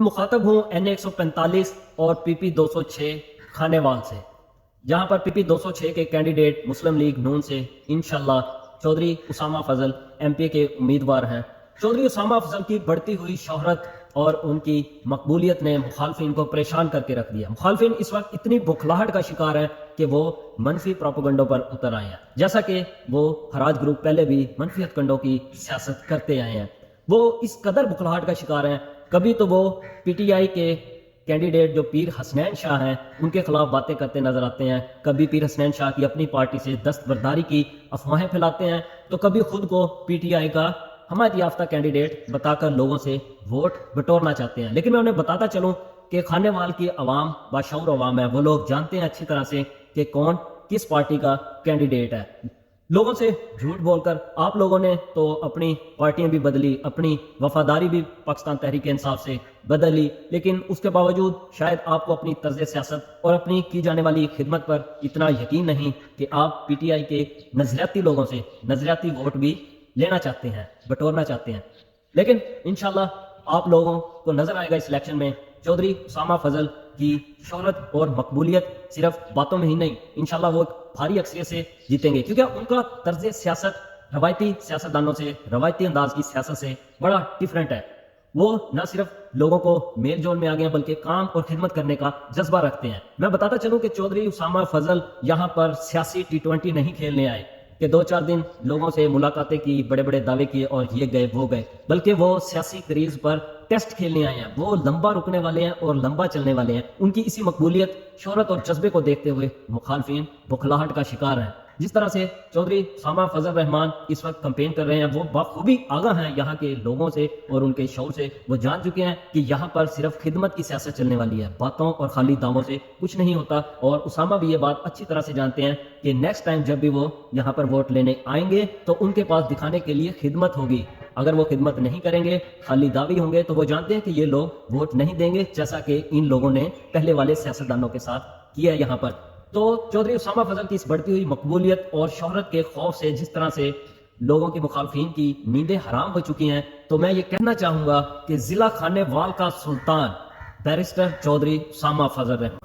مخاطب ہوں NA 145 اور PP 206 کھانے وال سے، جہاں پر PP 206 کے کینڈیڈیٹ مسلم لیگ نون سے انشاءاللہ چودھری اسامہ فضل MP کے امیدوار ہیں۔ چودھری اسامہ فضل کی بڑھتی ہوئی شہرت اور ان کی مقبولیت نے مخالفین کو پریشان کر کے رکھ دیا۔ مخالفین اس وقت اتنی بکھلاہٹ کا شکار ہیں کہ وہ منفی پروپیگنڈوں پر اتر آئے ہیں، جیسا کہ وہ حراج گروپ پہلے بھی منفی ہتھ کنڈوں کی سیاست کرتے آئے ہیں۔ وہ اس قدر بکھلاہٹ کا شکار ہیں، کبھی تو وہ PTI کے کینڈیڈیٹ جو پیر حسنین شاہ ہیں ان کے خلاف باتیں کرتے نظر آتے ہیں، کبھی پیر حسنین شاہ کی اپنی پارٹی سے دستبرداری کی افواہیں پھیلاتے ہیں، تو کبھی خود کو PTI کا حمایت یافتہ کینڈیڈیٹ بتا کر لوگوں سے ووٹ بٹورنا چاہتے ہیں۔ لیکن میں انہیں بتاتا چلوں کہ کھانے وال کی عوام باشعور عوام ہے، وہ لوگ جانتے ہیں اچھی طرح سے کہ کون کس پارٹی کا کینڈیڈیٹ ہے۔ لوگوں سے جھوٹ بول کر آپ لوگوں نے تو اپنی پارٹیاں بھی بدلی، اپنی وفاداری بھی پاکستان تحریک انصاف سے بدلی، لیکن اس کے باوجود شاید آپ کو اپنی طرز سیاست اور اپنی کی جانے والی خدمت پر اتنا یقین نہیں کہ آپ PTI کے نظریاتی لوگوں سے نظریاتی ووٹ بھی لینا چاہتے ہیں، بٹورنا چاہتے ہیں۔ لیکن انشاءاللہ آپ لوگوں کو نظر آئے گا اس الیکشن میں چودھری اسامہ فضل کی شہرت اور مقبولیت صرف باتوں میں ہی نہیں، انشاءاللہ وہ بھاری اکثریت سے جیتیں گے، کیونکہ ان کا طرز سیاست روایتی سیاستدانوں سے، روایتی انداز کی سیاست سے بڑا ڈیفرنٹ ہے۔ وہ نہ صرف لوگوں کو میل جول میں آگے ہیں بلکہ کام اور خدمت کرنے کا جذبہ رکھتے ہیں۔ میں بتاتا چلوں کہ چودھری اسامہ فضل یہاں پر سیاسی T20 نہیں کھیلنے آئے کہ 2-4 دن لوگوں سے ملاقاتیں کی، بڑے بڑے دعوے کیے اور یہ گئے وہ گئے، بلکہ وہ سیاسی کریز پر ٹیسٹ کھیلنے آئے ہیں۔ وہ لمبا رکنے والے ہیں اور لمبا چلنے والے ہیں۔ ان کی اسی مقبولیت، شہرت اور جذبے کو دیکھتے ہوئے مخالفین بکھلاہٹ کا شکار ہیں۔ جس طرح سے چودھری اسامہ فضل رحمان اس وقت کمپین کر رہے ہیں، وہ بخوبی آگاہ ہیں یہاں کے لوگوں سے اور ان کے شعور سے۔ وہ جان چکے ہیں کہ یہاں پر صرف خدمت کی سیاست چلنے والی ہے، باتوں اور خالی دعووں سے کچھ نہیں ہوتا، اور اسامہ بھی یہ بات اچھی طرح سے جانتے ہیں کہ نیکسٹ ٹائم جب بھی وہ یہاں پر ووٹ لینے آئیں گے تو ان کے پاس دکھانے کے لیے خدمت ہوگی۔ اگر وہ خدمت نہیں کریں گے، خالی دعوی ہوں گے، تو وہ جانتے ہیں کہ یہ لوگ ووٹ نہیں دیں گے، جیسا کہ ان لوگوں نے پہلے والے سیاستدانوں کے ساتھ کیا ہے یہاں پر۔ تو چودھری اسامہ فضل کی اس بڑھتی ہوئی مقبولیت اور شہرت کے خوف سے جس طرح سے لوگوں کی مخالفین کی نیندیں حرام ہو چکی ہیں، تو میں یہ کہنا چاہوں گا کہ ضلع کھانے وال کا سلطان بیرسٹر چودھری اسامہ فضل رحمان